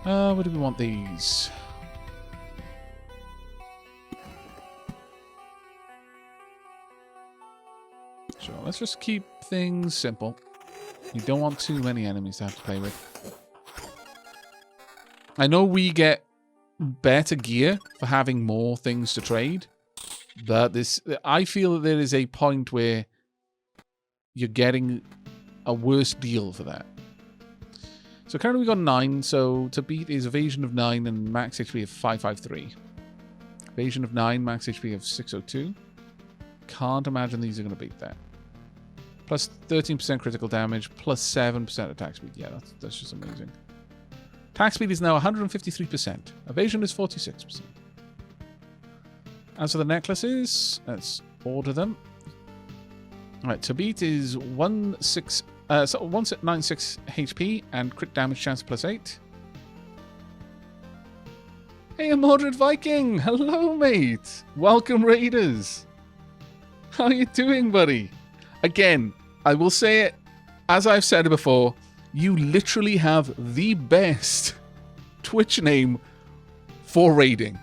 Where do we want these? Sure, let's just keep things simple. You don't want too many enemies to have to play with. I know we get better gear for having more things to trade, but I feel that there is a point where you're getting a worse deal for that. So currently we got 9, so to beat is evasion of 9 and max HP of 553. Evasion of 9, max HP of 602. Can't imagine these are going to beat that. Plus 13% critical damage, plus 7% attack speed. Yeah, that's just amazing. Attack speed is now 153%. Evasion is 46%. As for the necklaces, let's order them. Alright, to beat is 196 HP and crit damage chance plus 8. Hey, a Mordred Viking! Hello, mate! Welcome, Raiders! How are you doing, buddy? Again, I will say it, as I've said before, you literally have the best Twitch name for raiding.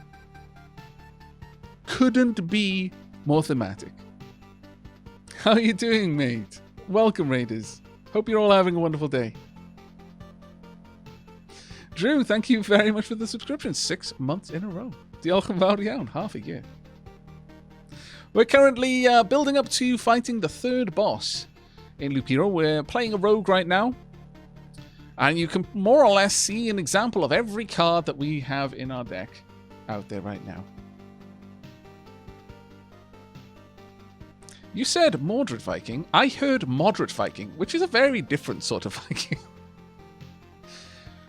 Couldn't be more thematic. How are you doing, mate? Welcome, Raiders. Hope you're all having a wonderful day. Drew, thank you very much for the subscription. 6 months in a row. Diolch yn fawr iawn, half a year. We're currently building up to fighting the 3rd boss in Loop Hero. We're playing a rogue right now. And you can more or less see an example of every card that we have in our deck out there right now. You said Mordred Viking. I heard Moderate Viking, which is a very different sort of Viking.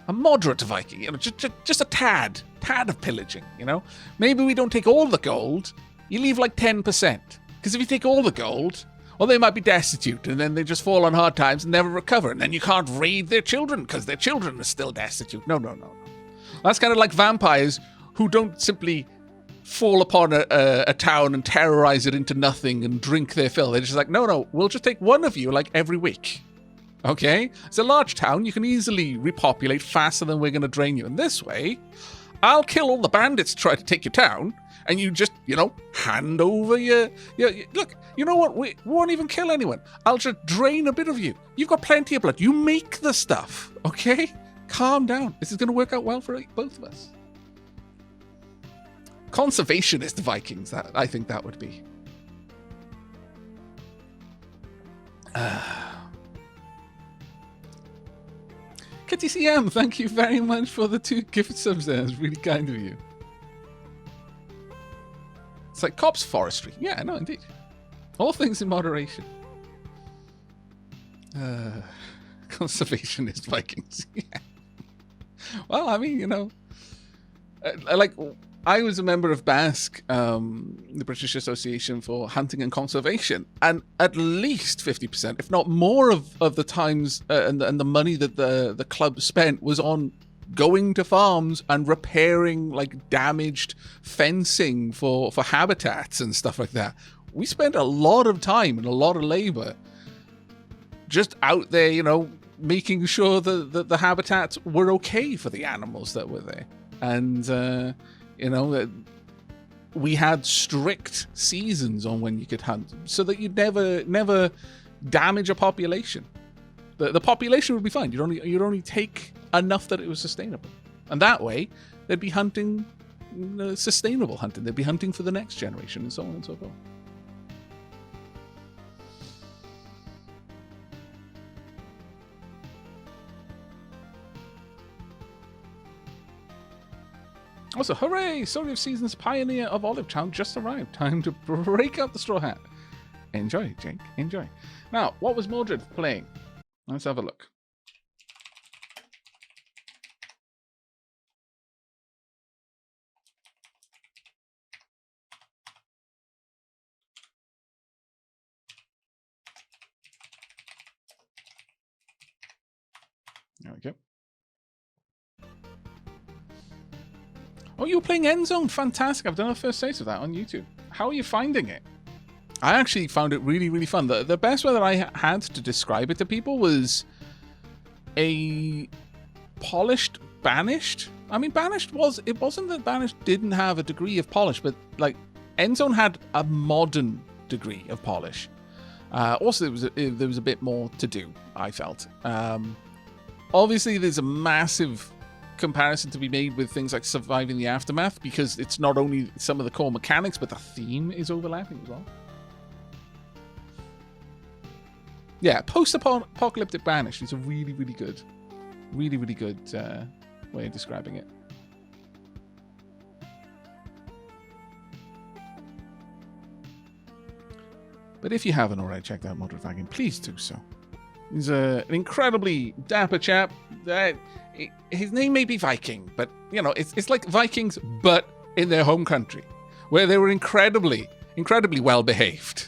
A moderate Viking, you know, just a tad of pillaging, you know? Maybe we don't take all the gold. You leave like 10%. Because if you take all the gold, well, they might be destitute, and then they just fall on hard times and never recover, and then you can't raid their children, because their children are still destitute. No. That's kind of like vampires who don't simply fall upon a town and terrorize it into nothing and drink their fill. They're just like, no, we'll just take one of you, like, every week. Okay? It's a large town. You can easily repopulate faster than we're going to drain you. And this way, I'll kill all the bandits try to take your town, and you just, you know, hand over your look, you know what? We won't even kill anyone. I'll just drain a bit of you. You've got plenty of blood. You make the stuff, okay? Calm down. This is going to work out well for both of us. Conservationist Vikings, I think that would be. Kitty CM, thank you very much for the 2 gift subs there. It's really kind of you. It's like cops forestry. Yeah, no, indeed. All things in moderation. Conservationist Vikings. Yeah. Well, I mean, you know, like, I was a member of BASC, the British Association for Hunting and Conservation, and at least 50%, if not more, of the times and the money that the club spent was on going to farms and repairing like damaged fencing for habitats and stuff like that. We spent a lot of time and a lot of labor just out there, you know, making sure that the habitats were okay for the animals that were there. And, you know, we had strict seasons on when you could hunt so that you'd never damage a population. The population would be fine. You'd only take enough that it was sustainable. And that way, they'd be hunting sustainable hunting. They'd be hunting for the next generation and so on and so forth. Also, hooray! Story of Seasons Pioneer of Olive Town just arrived. Time to break out the straw hat. Enjoy, Jake. Enjoy. Now, what was Mordred playing? Let's have a look. There we go. Oh, you were playing Endzone. Fantastic. I've done a first taste of that on YouTube. How are you finding it? I actually found it really, really fun. The best way that I had to describe it to people was a polished Banished. I mean, Banished was... It wasn't that Banished didn't have a degree of polish, but, like, Endzone had a modern degree of polish. Also, there was a bit more to do, I felt. Obviously, there's a massive comparison to be made with things like Surviving the Aftermath, because it's not only some of the core mechanics, but the theme is overlapping as well. Yeah, post-apocalyptic Banished is a really, really good way of describing it. But if you haven't already checked out Moderate Viking, please do so. He's an incredibly dapper chap. His name may be Viking, but, you know, it's like Vikings, but in their home country, where they were incredibly well behaved.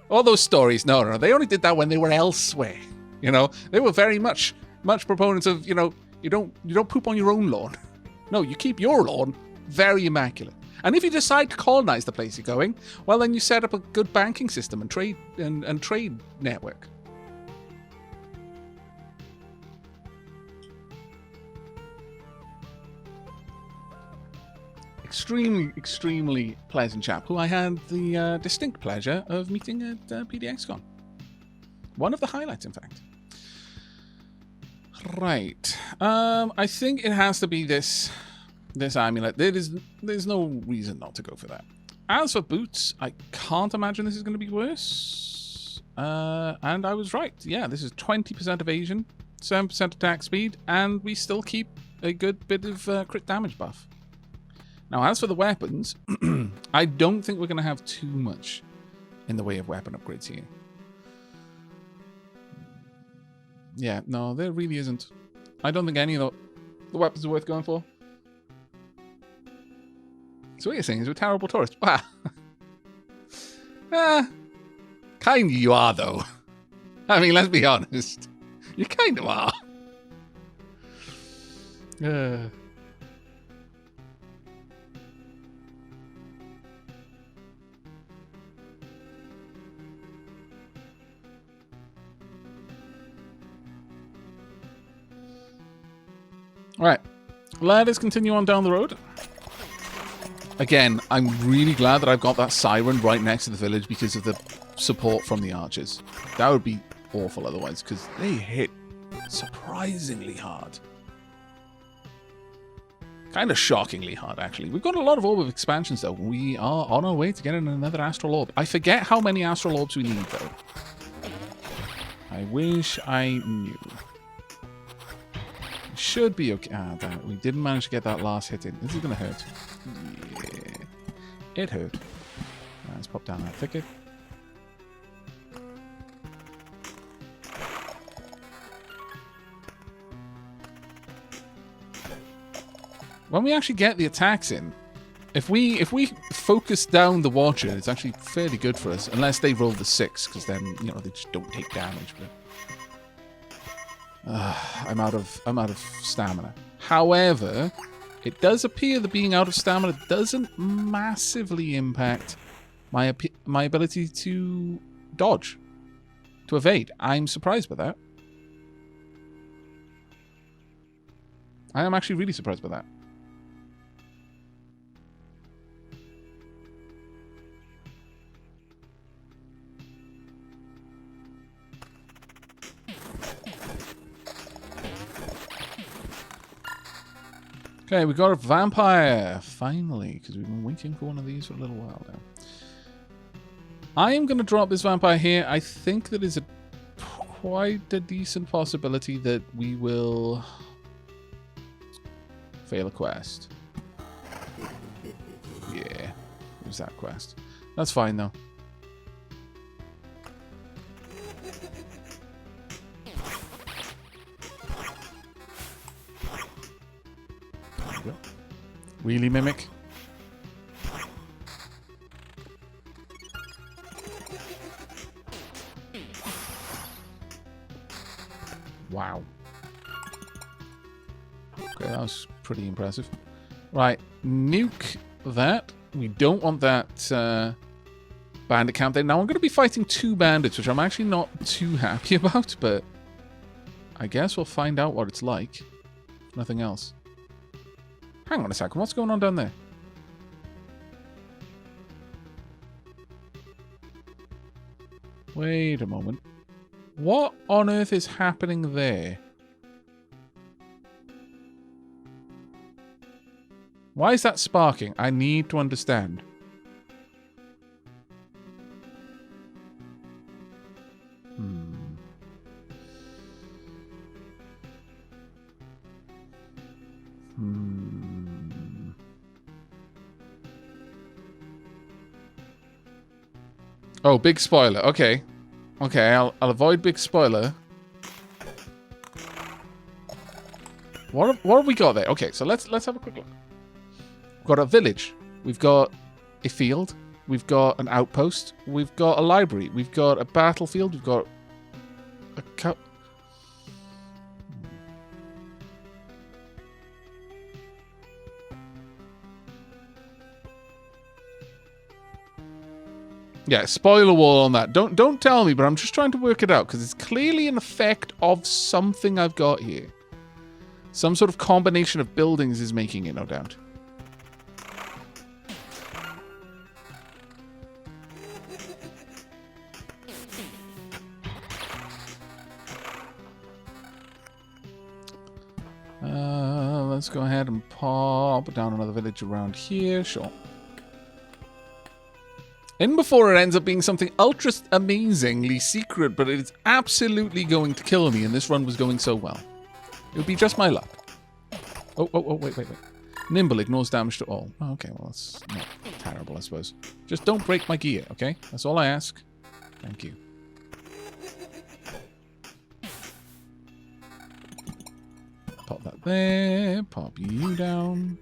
All those stories, no, they only did that when they were elsewhere. You know, they were very much proponents of, you know, you don't poop on your own lawn. No, you keep your lawn very immaculate. And if you decide to colonize the place you're going, well, then you set up a good banking system and trade and trade network. Extremely pleasant chap who I had the distinct pleasure of meeting at PDXCon. One of the highlights, in fact. Right. I think it has to be this amulet. There's no reason not to go for that. As for boots, I can't imagine this is going to be worse. And I was right. Yeah, this is 20% evasion, 7% attack speed, and we still keep a good bit of crit damage buff. Now, as for the weapons, I don't think we're going to have too much in the way of weapon upgrades here. Yeah, no, there really isn't. I don't think any of the weapons are worth going for. So what you're saying is we're terrible tourists. Wow. Kind of you are, though. I mean, let's be honest. You kind of are. Alright, let us continue on down the road. Again, I'm really glad that I've got that siren right next to the village because of the support from the archers. That would be awful otherwise, because they hit surprisingly hard. Kind of shockingly hard, actually. We've got a lot of orb of expansions, though. We are on our way to getting another astral orb. I forget how many astral orbs we need, though. I wish I knew. Should be okay. Ah, damn it. We didn't manage to get that last hit in. This is going to hurt. Yeah. It hurt. Let's pop down that thicket. When we actually get the attacks in, if we focus down the Watcher, it's actually fairly good for us. Unless they roll the 6, because then, you know, they just don't take damage. But I'm out of stamina. However, it does appear that being out of stamina doesn't massively impact my ability to dodge, to evade. I'm surprised by that. I am actually really surprised by that. Okay, we got a vampire, finally, because we've been waiting for one of these for a little while now. I am going to drop this vampire here. I think there is quite a decent possibility that we will fail a quest. Yeah, there's that quest. That's fine, though. Wheelie Mimic. Wow. Okay, that was pretty impressive. Right, nuke that. We don't want that bandit camp there. Now, I'm going to be fighting 2 bandits, which I'm actually not too happy about, but I guess we'll find out what it's like. Nothing else. Hang on a second. What's going on down there? Wait a moment. What on earth is happening there? Why is that sparking? I need to understand. Oh, big spoiler. Okay. Okay, I'll avoid big spoiler. What have we got there? Okay, so let's have a quick look. We've got a village. We've got a field. We've got an outpost. We've got a library. We've got a battlefield. We've got a cup. Yeah, spoiler wall on that. Don't tell me, but I'm just trying to work it out because it's clearly an effect of something I've got here. Some sort of combination of buildings is making it, no doubt. Let's go ahead and pop down another village around here. Sure. In before it ends up being something ultra amazingly secret, but it's absolutely going to kill me, and this run was going so well. It would be just my luck. Oh, wait. Nimble ignores damage to all. Oh, okay, well, that's not terrible, I suppose. Just don't break my gear, okay? That's all I ask. Thank you. Pop that there. Pop you down.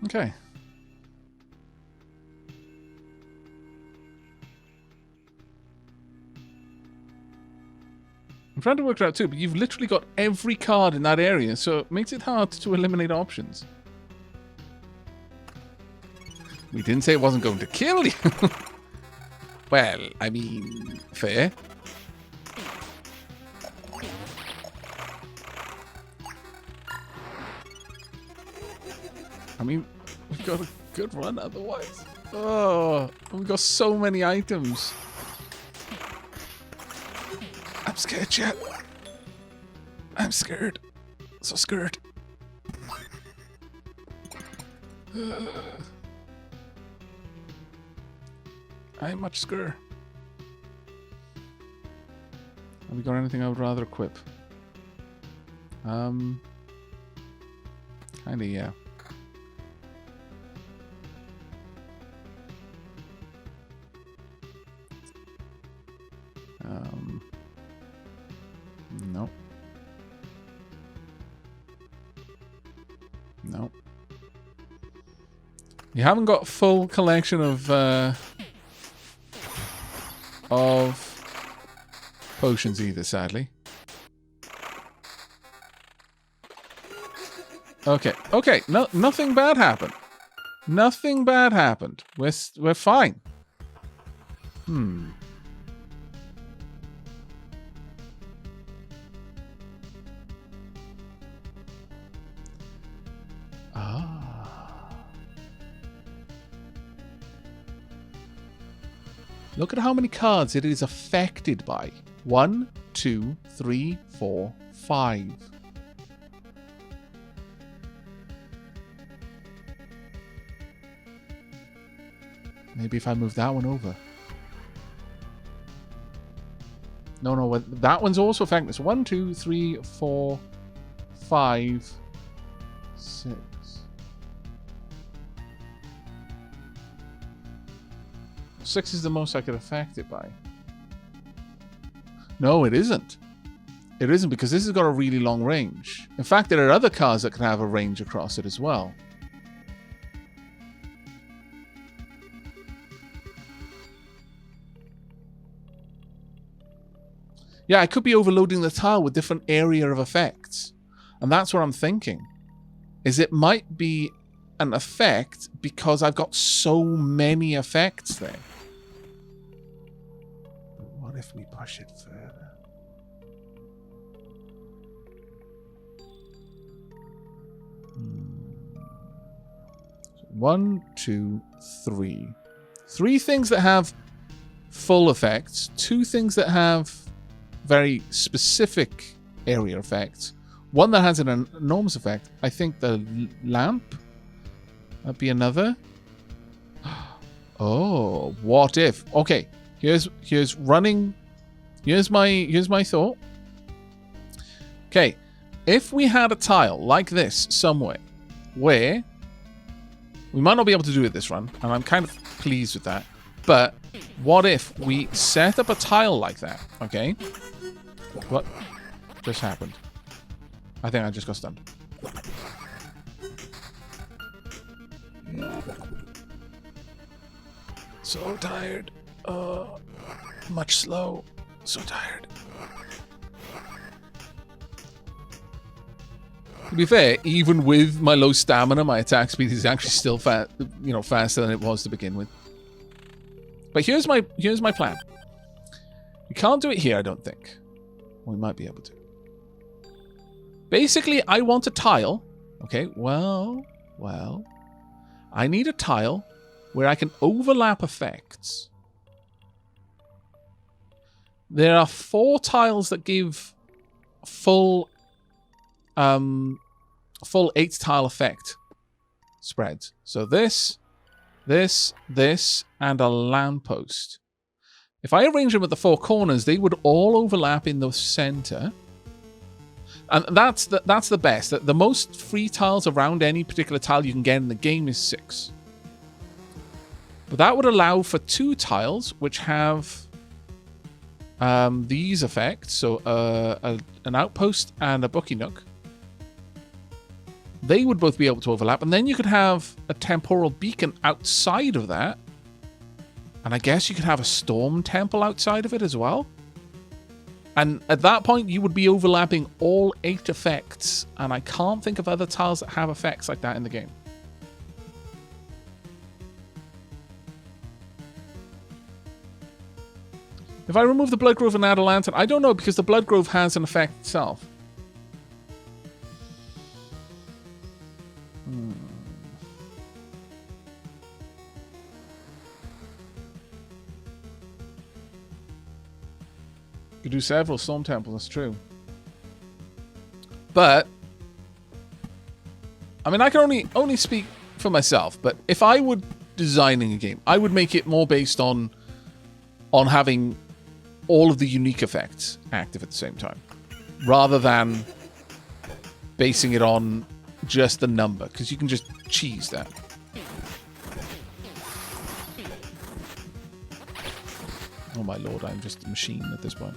Okay. I'm trying to work it out too, but you've literally got every card in that area, so it makes it hard to eliminate options. We didn't say it wasn't going to kill you. Well, I mean, fair. I mean, we've got a good run otherwise. Oh, we've got so many items. I'm scared, chat. I'm scared. So scared. I'm much scared. Have we got anything I would rather equip? Kinda, yeah. Nope. Nope. You haven't got a full collection of potions either, sadly. Okay. Okay. No, nothing bad happened. Nothing bad happened. We're fine. Look at how many cards it is affected by. 1, 2, 3, 4, 5. Maybe if I move that one over. No, that one's also affected. So 1, 2, 3, 4, 5, 6. Six is the most I could affect it by. No, it isn't. It isn't because this has got a really long range. In fact, there are other cards that can have a range across it as well. Yeah, I could be overloading the tile with different area of effects. And that's what I'm thinking. Is it might be an effect because I've got so many effects there. But what if we push it further? 1, 2, 3. 3 things that have full effects. 2 things that have very specific area effects. 1 that has an enormous effect. I think the lamp. That'd be another. Oh, what if? Okay, here's running. Here's my thought. Okay, if we had a tile like this somewhere, where we might not be able to do it this run, and I'm kind of pleased with that. But what if we set up a tile like that? Okay, what just happened? I think I just got stunned. So tired. Much slow. So tired. To be fair, even with my low stamina, my attack speed is actually still faster than it was to begin with. But here's my plan. We can't do it here, I don't think. We might be able to. Basically, I want a tile. Okay, well, I need a tile where I can overlap effects. There are 4 tiles that give full 8 tile effect spreads. So this, and a lamppost. If I arrange them at the 4 corners, they would all overlap in the center. And that's the best. The most free tiles around any particular tile you can get in the game is 6. But that would allow for 2 tiles which have these effects. So an outpost and a bookie nook. They would both be able to overlap. And then you could have a temporal beacon outside of that. And I guess you could have a storm temple outside of it as well. And at that point, you would be overlapping all 8 effects. And I can't think of other tiles that have effects like that in the game. If I remove the Blood Grove and add a lantern, I don't know, because the Blood Grove has an effect itself. You could do several storm temples, that's true. But I mean, I can only speak for myself, but if I were designing a game, I would make it more based on having all of the unique effects active at the same time, rather than basing it on just the number, because you can just cheese that. Oh my lord, I'm just a machine at this point.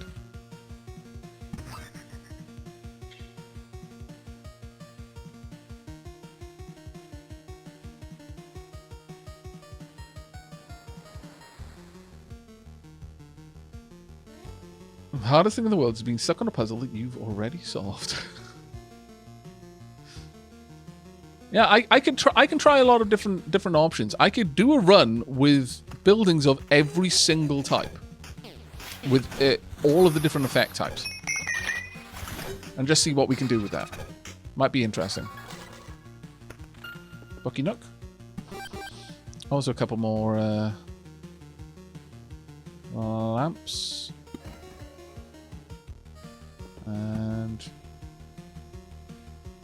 The hardest thing in the world is being stuck on a puzzle that you've already solved. Yeah, I can try a lot of different options. I could do a run with buildings of every single type, with all of the different effect types, and just see what we can do with that. Might be interesting. Bucky Nook. Also a couple more lamps. And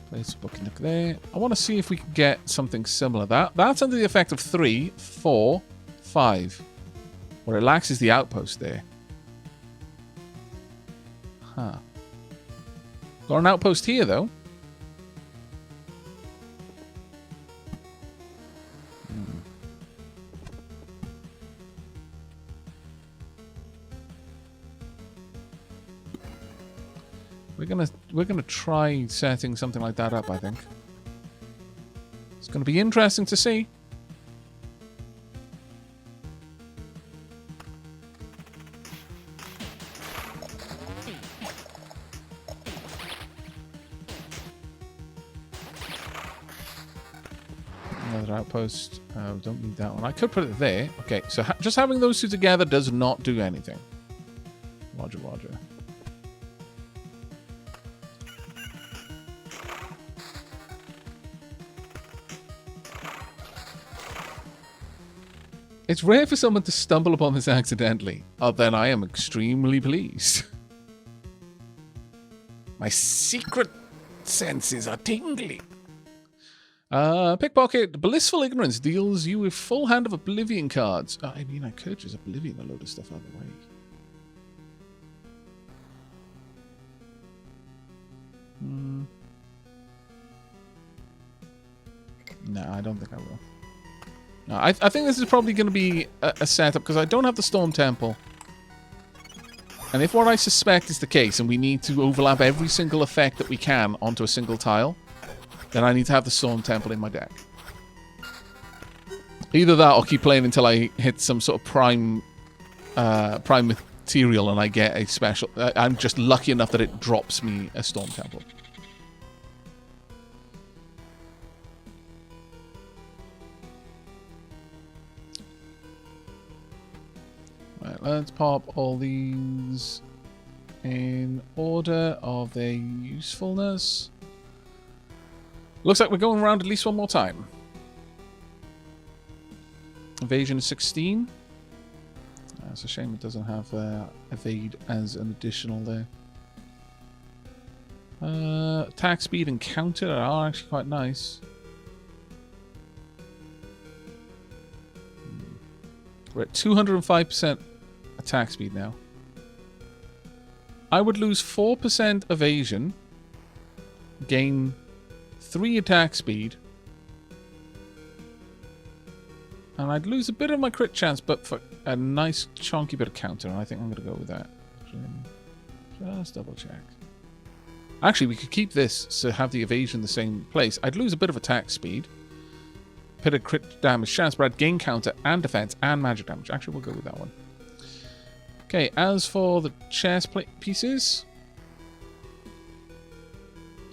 place a Bucky Nook there. I want to see if we can get something similar. That's under the effect of 3, 4, 5. What it lacks is the outpost there. Huh. Got an outpost here, though. We're gonna try setting something like that up, I think. It's gonna be interesting to see. Another outpost. Don't need that one. I could put it there. Okay, so just having those two together does not do anything. Roger, roger. It's rare for someone to stumble upon this accidentally. Oh, then I am extremely pleased. My secret senses are tingling. Pickpocket. Blissful Ignorance deals you with full hand of Oblivion cards. I mean, I could just Oblivion a load of stuff out of the way. No, I don't think I will. No, I think this is probably going to be a setup because I don't have the Storm Temple. And if what I suspect is the case and we need to overlap every single effect that we can onto a single tile, then I need to have the Storm Temple in my deck. Either that or keep playing until I hit some sort of prime material and I get a special... I'm just lucky enough that it drops me a Storm Temple. Right, let's pop all these in order of their usefulness. Looks like we're going around at least one more time. Evasion 16. It's a shame it doesn't have evade as an additional there. Attack speed and counter are actually quite nice. We're at 205% attack speed now. I would lose 4% evasion, gain 3 attack speed, and I'd lose a bit of my crit chance, but for a nice chunky bit of counter, and I think I'm going to go with that. Just double check. Actually, we could keep this to have the evasion the same place. I'd lose a bit of attack speed, bit of crit damage chance, but I'd gain counter and defense and magic damage. Actually, we'll go with that one. Okay, as for the chest plate pieces,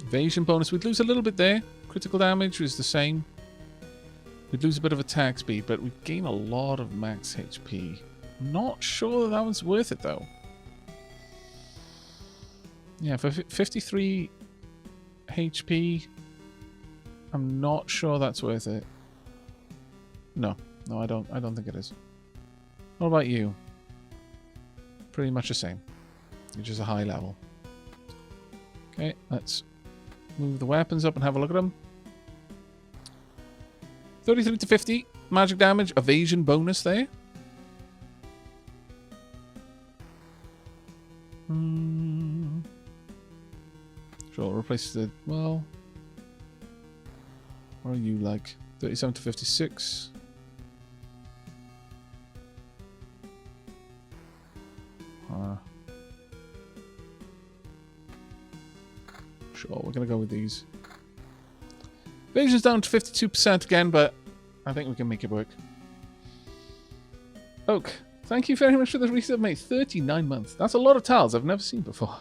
evasion bonus, we'd lose a little bit there. Critical damage is the same. We'd lose a bit of attack speed, but we'd gain a lot of max HP. I'm not sure that one's worth it, though. Yeah, for 53 HP, I'm not sure that's worth it. No, I don't think it is. What about you? Pretty much the same. You're just a high level. Okay, let's move the weapons up and have a look at them. 33 to 50 magic damage, evasion bonus there. Sure, replace the... Well... What are you like? 37 to 56. Sure, we're going to go with these. Evasion's down to 52% again, but I think we can make it work. Oak, thank you very much for the resub, mate. 39 months. That's a lot of tiles I've never seen before.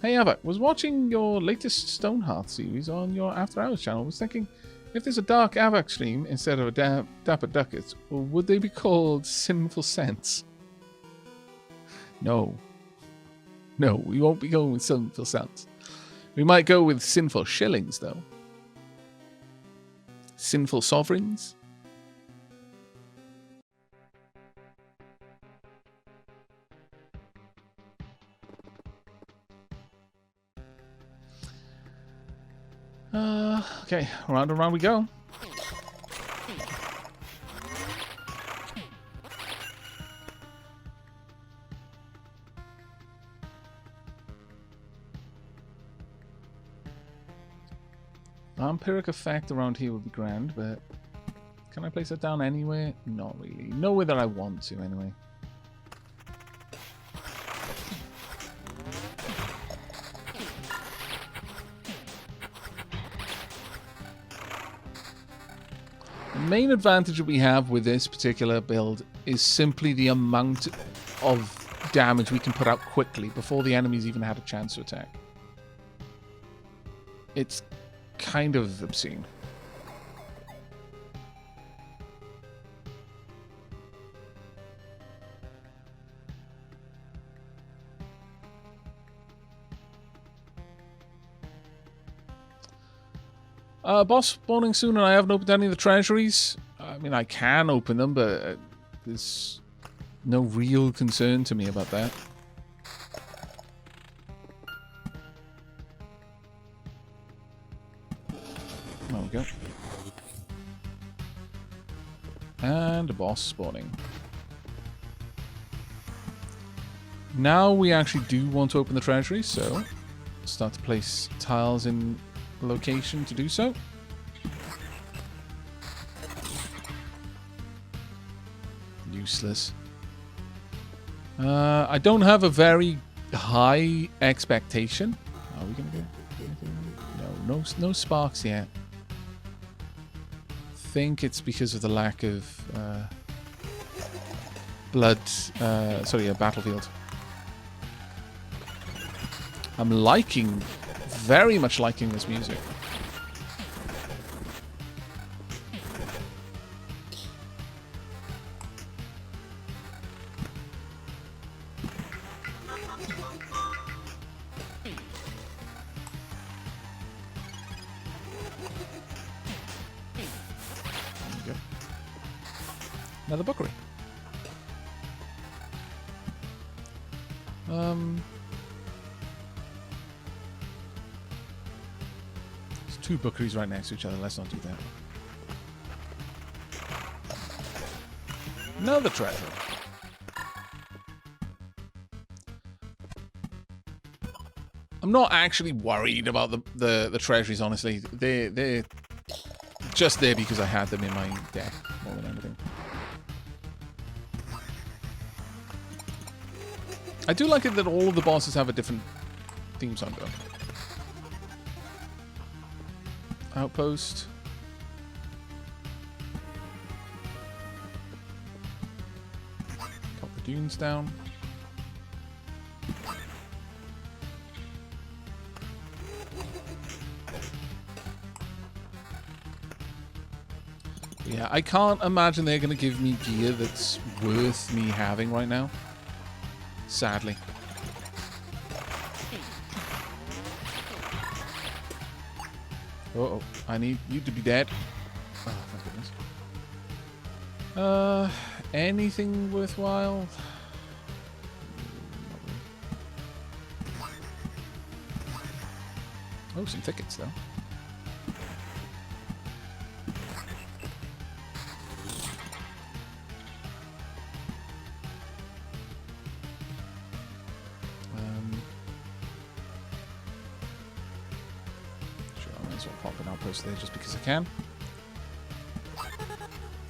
Hey, Aavak, was watching your latest Stonehearth series on your After Hours channel. Was thinking, if there's a Dark Aavak stream instead of a Dapper Duckets, would they be called Sinful Scents? No. No, we won't be going with Sinful Scents. We might go with Sinful Shillings, though. Sinful Sovereigns. Okay, round and round we go. Vampiric effect around here would be grand, but can I place it down anywhere? Not really. Nowhere that I want to, anyway. The main advantage that we have with this particular build is simply the amount of damage we can put out quickly before the enemies even had a chance to attack. It's kind of obscene. Boss spawning soon and I haven't opened any of the treasuries. I mean, I can open them, but There's no real concern to me about that. There we go. And a boss spawning. Now we actually do want to open the treasury, so start to place tiles in location to do so. Useless. I don't have a very high expectation. Are we gonna get anything? No sparks yet. I think it's because of the lack of battlefield. I'm very much liking this music. There we go. Another bookery. There's 2 bookeries right next to each other. Let's not do that. Another treasure. I'm not actually worried about the treasuries, honestly. They're just there because I had them in my deck more than anything. I do like it that all of the bosses have a different theme song though. Outpost. Cut the dunes down. Yeah, I can't imagine they're going to give me gear that's worth me having right now. Sadly. Uh-oh. I need you to be dead. Oh, thank goodness. Anything worthwhile? Oh, some tickets, though. There just because I can.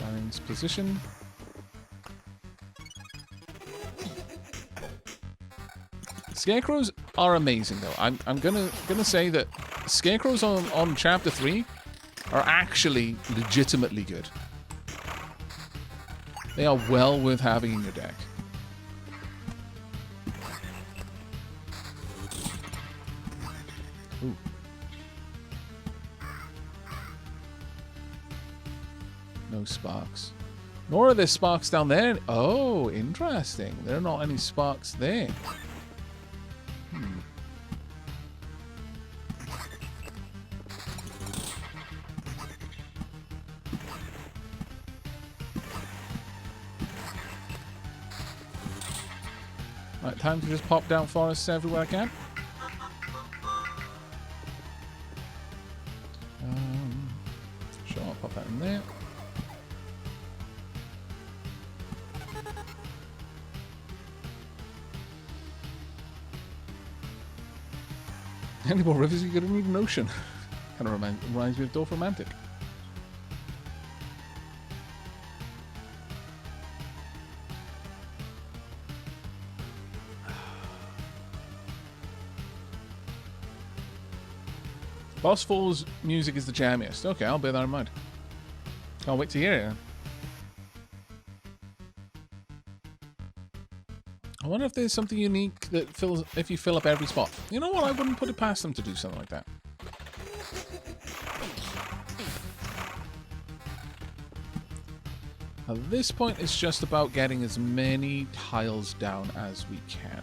Balance position. Scarecrows are amazing though. I'm gonna say that scarecrows on chapter 3 are actually legitimately good. They are well worth having in your deck. Ooh. No sparks. Nor are there sparks down there. Oh, interesting. There are not any sparks there. Right, time to just pop down forests everywhere I can. Sure, I'll pop that in there. Any more rivers, you're gonna need an ocean. Kind of reminds me of Dorf Romantic. Boss Falls music is the jammiest. Okay, I'll bear that in mind. Can't wait to hear it. I wonder if there's something unique that fills if you fill up every spot. You know what? I wouldn't put it past them to do something like that. At this point, it's just about getting as many tiles down as we can.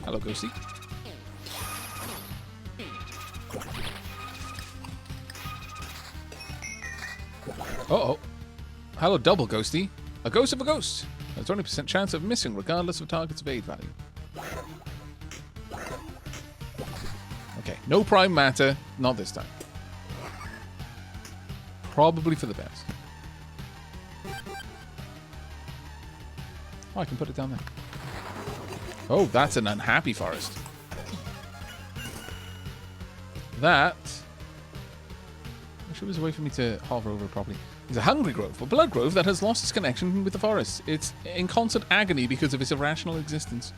Hello, Ghosty. Uh-oh. Hello, double ghosty. A ghost of a ghost. There's 20% chance of missing regardless of target's evade value. Okay, no prime matter. Not this time. Probably for the best. Oh, I can put it down there. Oh, that's an unhappy forest. That... I wish it was a way for me to hover over it properly. It's a hungry grove, a blood grove that has lost its connection with the forest. It's in constant agony because of its irrational existence.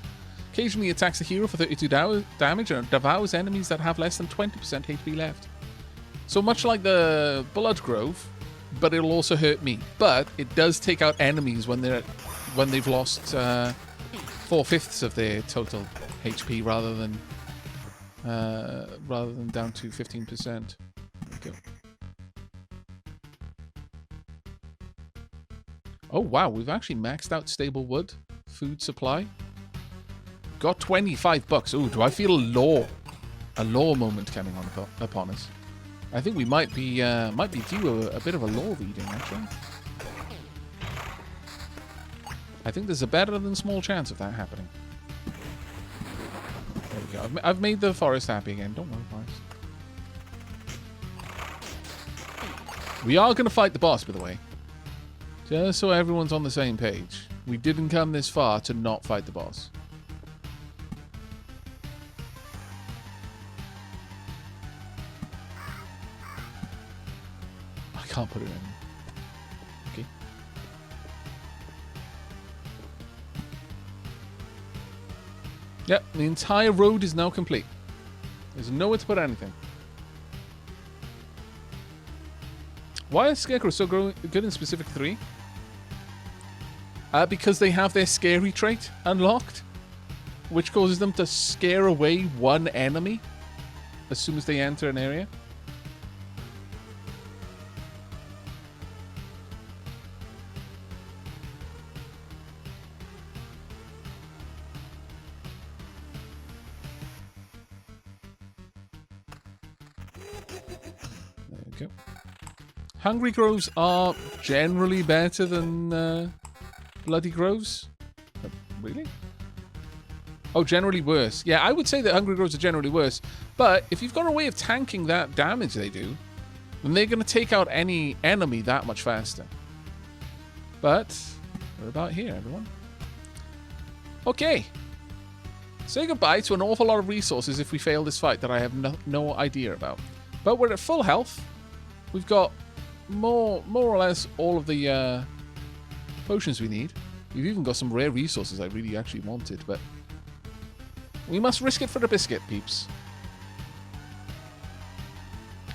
Occasionally attacks the hero for 32 damage and devours enemies that have less than 20% HP left. So much like the blood grove, but it'll also hurt me. But it does take out enemies when they've lost 4/5 of their total HP rather than down to 15%. There we go. Oh wow, we've actually maxed out stable wood food supply. Got 25 bucks. Ooh, do I feel a lore moment coming upon us? I think we might be due a bit of a lore reading actually. I think there's a better than small chance of that happening. There we go. I've made the forest happy again. Don't worry, forest. We are going to fight the boss, by the way. Just so everyone's on the same page. We didn't come this far to not fight the boss. I can't put it in. Okay. Yep, the entire road is now complete. There's nowhere to put anything. Why is Scarecrow so good in Specific 3? Because they have their scary trait unlocked, which causes them to scare away one enemy as soon as they enter an area. There we go. Hungry groves are generally better than bloody groves. Really? Oh, generally worse. Yeah, I would say that hungry groves are generally worse. But if you've got a way of tanking that damage they do, then they're going to take out any enemy that much faster. But we're about here, everyone. Okay. Say goodbye to an awful lot of resources if we fail this fight that I have no idea about. But we're at full health. We've got more or less all of the potions we need. We've even got some rare resources I really actually wanted, but we must risk it for the biscuit, peeps.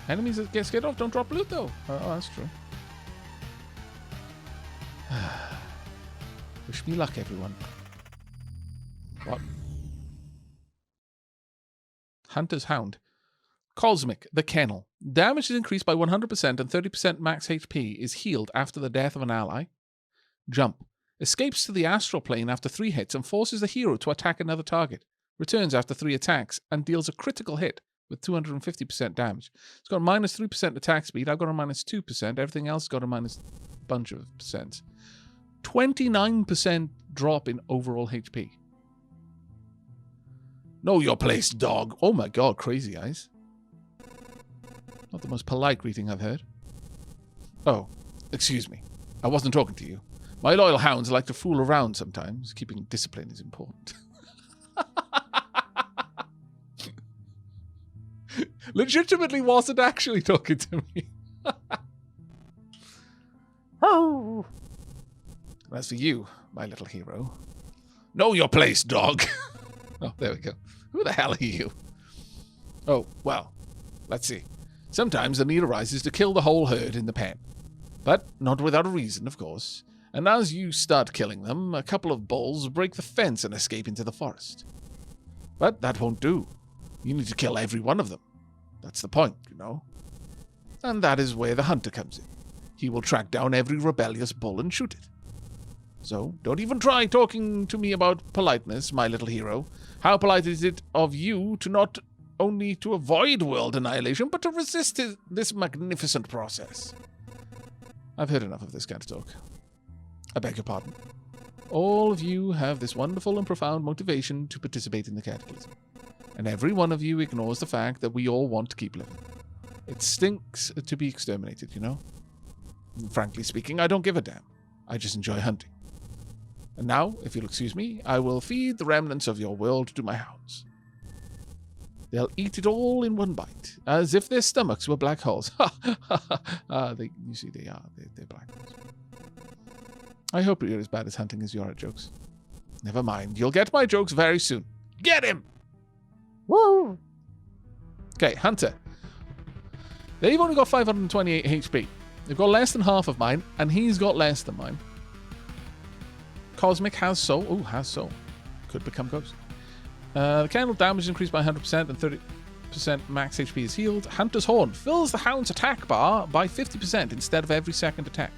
Enemies that get scared off don't drop loot, though. Oh, that's true. Wish me luck, everyone. What? Hunter's Hound. Cosmic, the Kennel. Damage is increased by 100% and 30% max HP is healed after the death of an ally. Jump. Escapes to the astral plane after 3 hits and forces the hero to attack another target. Returns after 3 attacks and deals a critical hit with 250% damage. It's got a minus 3% attack speed. I've got a minus 2%. Everything else got a minus bunch of percent. 29% drop in overall HP. Know your place, dog. Oh my god, crazy eyes. Not the most polite greeting I've heard. Oh, excuse me. I wasn't talking to you. My loyal hounds like to fool around sometimes. Keeping discipline is important. Legitimately wasn't actually talking to me. Oh. As for you, my little hero. Know your place, dog. Oh, there we go. Who the hell are you? Oh, well, let's see. Sometimes the need arises to kill the whole herd in the pen. But not without a reason, of course. And as you start killing them, a couple of bulls break the fence and escape into the forest. But that won't do. You need to kill every one of them. That's the point, you know. And that is where the hunter comes in. He will track down every rebellious bull and shoot it. So, don't even try talking to me about politeness, my little hero. How polite is it of you to not only to avoid world annihilation, but to resist this magnificent process? I've heard enough of this kind of talk. I beg your pardon. All of you have this wonderful and profound motivation to participate in the cataclysm. And every one of you ignores the fact that we all want to keep living. It stinks to be exterminated, you know? And frankly speaking, I don't give a damn. I just enjoy hunting. And now, if you'll excuse me, I will feed the remnants of your world to my hounds. They'll eat it all in one bite, as if their stomachs were black holes. You see, they are. They're black holes. I hope you're as bad as hunting as you are at jokes. Never mind. You'll get my jokes very soon. Get him! Woo! Okay, Hunter. They've only got 528 HP. They've got less than half of mine, and he's got less than mine. Cosmic has soul. Oh, has soul. Could become ghost. The candle damage is increased by 100% and 30% max HP is healed. Hunter's Horn fills the hound's attack bar by 50% instead of every second attack.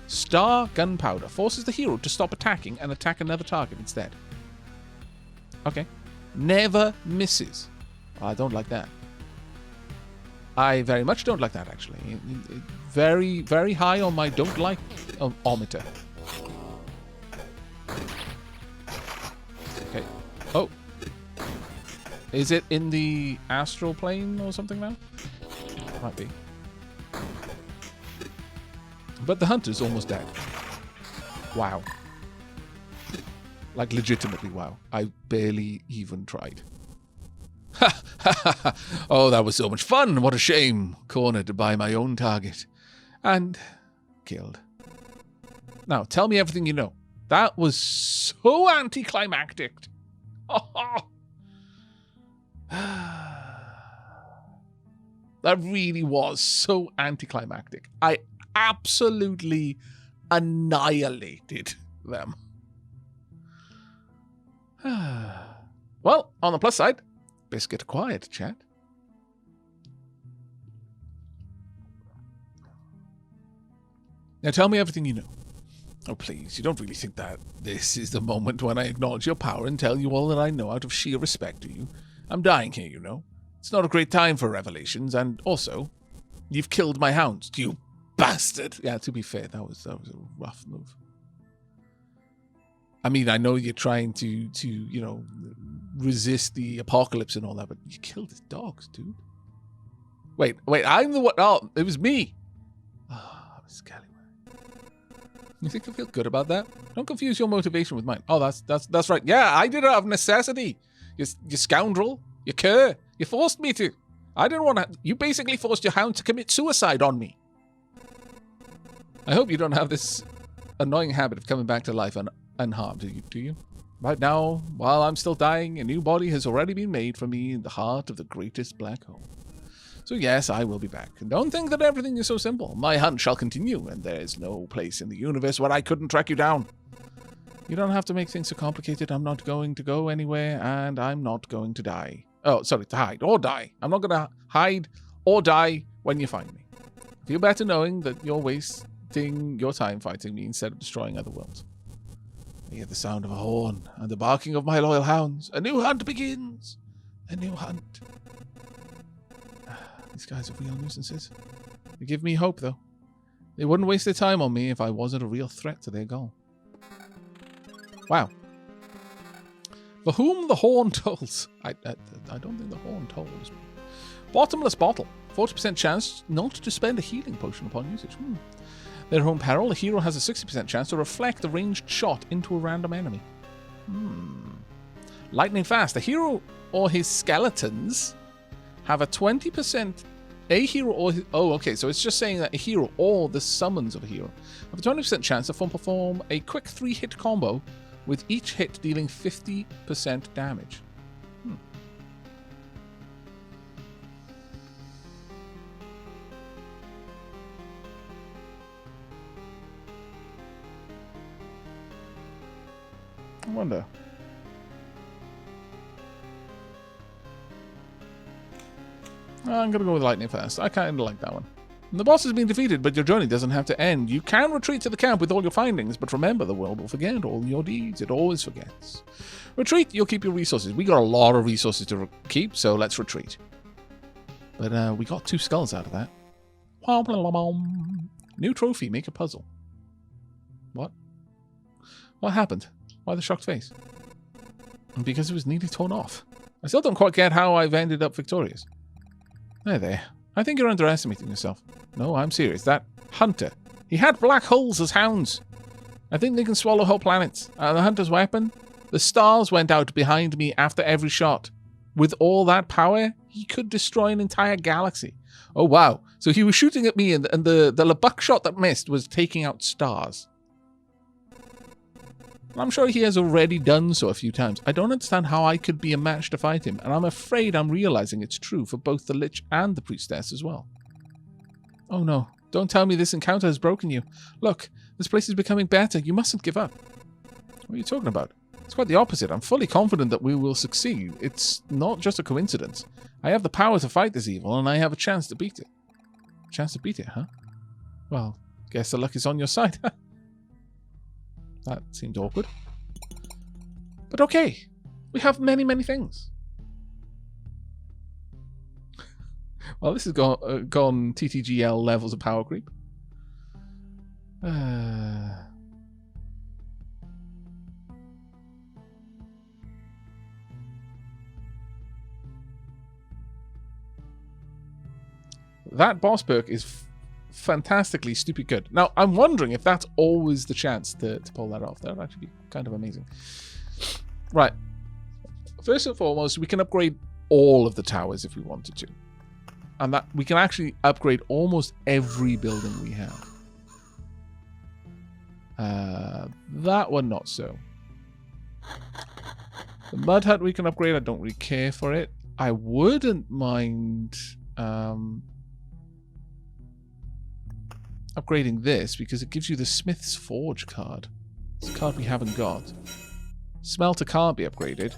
Star Gunpowder forces the hero to stop attacking and attack another target instead. Okay. Never misses. I don't like that. I very much don't like that, actually. Very, very high on my don't like ometer. Okay. Oh. Is it in the astral plane or something now? Might be. But the hunter's almost dead. Wow. Like, legitimately wow. I barely even tried. Oh, that was so much fun. What a shame. Cornered by my own target. And killed. Now, tell me everything you know. That was so anticlimactic. That really was so anticlimactic. I absolutely annihilated them. Well, on the plus side, biscuit acquired, chat. Now tell me everything you know. Oh, please, you don't really think that this is the moment when I acknowledge your power and tell you all that I know out of sheer respect to you. I'm dying here, you know. It's not a great time for revelations, and also, you've killed my hounds, you bastard. Yeah, to be fair, that was a rough move. I mean, I know you're trying to you know, resist the apocalypse and all that, but you killed his dogs, dude. Wait, I'm the one. Oh, it was me. Oh, I was scallywag. You think I feel good about that? Don't confuse your motivation with mine. Oh, that's right. Yeah, I did it out of necessity. You scoundrel. You cur. You forced me to. I didn't want to. You basically forced your hound to commit suicide on me. I hope you don't have this annoying habit of coming back to life unharmed, do you? Right now, while I'm still dying, a new body has already been made for me in the heart of the greatest black hole. So yes, I will be back. And don't think that everything is so simple. My hunt shall continue, and there is no place in the universe where I couldn't track you down. You don't have to make things so complicated. I'm not going to go anywhere, and I'm not going to die. Oh, sorry, to hide or die. I'm not going to hide or die when you find me. Feel better knowing that you're wasting your time fighting me instead of destroying other worlds. I hear the sound of a horn and the barking of my loyal hounds. A new hunt begins. A new hunt. These guys are real nuisances. They give me hope, though. They wouldn't waste their time on me if I wasn't a real threat to their goal. Wow. For whom the horn tolls. I don't think the horn tolls. Bottomless bottle. 40% chance not to spend a healing potion upon usage. Their home peril, the hero has a 60% chance to reflect a ranged shot into a random enemy. Lightning fast. The hero or his skeletons have a 20%... A hero or... Oh, okay, so it's just saying that a hero or the summons of a hero have a 20% chance to perform a quick 3-hit combo with each hit dealing 50% damage. I wonder. I'm going to go with lightning fast. I kind of like that one. The boss has been defeated, but your journey doesn't have to end. You can retreat to the camp with all your findings, but remember, the world will forget all your deeds. It always forgets. Retreat, you'll keep your resources. We got a lot of resources to keep, so let's retreat. But we got 2 skulls out of that. New trophy, make a puzzle. What? What happened? Why the shocked face? Because it was nearly torn off. I still don't quite get how I've ended up victorious. There. I think you're underestimating yourself. No, I'm serious. That hunter, he had black holes as hounds. I think they can swallow whole planets. The hunter's weapon, the stars went out behind me after every shot. With all that power, he could destroy an entire galaxy. Oh, wow. So he was shooting at me, and the buckshot that missed was taking out stars. I'm sure he has already done so a few times. I don't understand how I could be a match to fight him, and I'm afraid I'm realizing it's true for both the Lich and the Priestess as well. Oh no, don't tell me this encounter has broken you. Look, this place is becoming better. You mustn't give up. What are you talking about? It's quite the opposite. I'm fully confident that we will succeed. It's not just a coincidence. I have the power to fight this evil, and I have a chance to beat it. Chance to beat it, huh? Well, guess the luck is on your side. That seemed awkward. But okay, we have many, many things. Well, this has gone TTGL levels of power creep. That boss perk is fantastically stupid good. Now, I'm wondering if that's always the chance to pull that off. That would actually be kind of amazing. Right. First and foremost, we can upgrade all of the towers if we wanted to. And that we can actually upgrade almost every building we have. That one not so. The mud hut we can upgrade. I don't really care for it. I wouldn't mind upgrading this because it gives you the Smith's Forge card. It's a card we haven't got. Smelter can't be upgraded.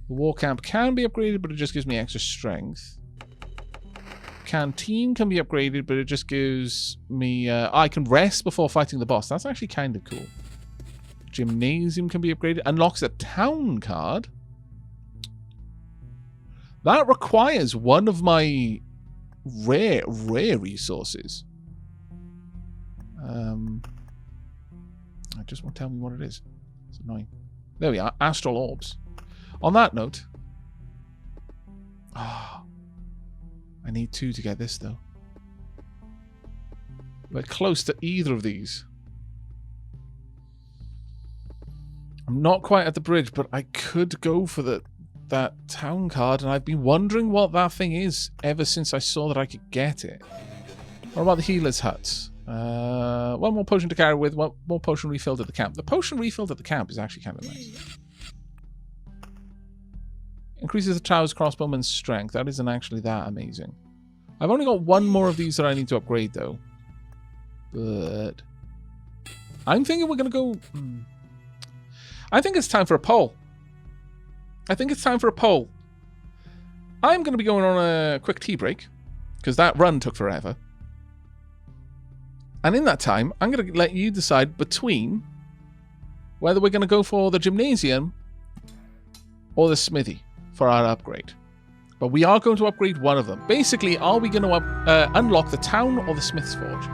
The War Camp can be upgraded, but it just gives me extra strength. Canteen can be upgraded, but it just gives me... I can rest before fighting the boss. That's actually kind of cool. Gymnasium can be upgraded. Unlocks a town card. That requires one of my rare resources. It just won't tell me what it is. It's annoying. There we are. Astral Orbs. On that note... I need 2 to get this, though. We're close to either of these. I'm not quite at the bridge, but I could go for that town card, and I've been wondering what that thing is ever since I saw that I could get it. What about the Healer's Hut? One more potion to carry with, one more potion refilled at the camp. The potion refilled at the camp is actually kind of nice. Increases the tower's crossbowman's strength. That isn't actually that amazing. I've only got one more of these that I need to upgrade, though. But... I'm thinking we're going to go... I think it's time for a poll. I'm going to be going on a quick tea break, because that run took forever. And in that time, I'm going to let you decide between whether we're going to go for the gymnasium or the smithy for our upgrade. But we are going to upgrade one of them. Basically, are we going to unlock the town or the Smith's Forge?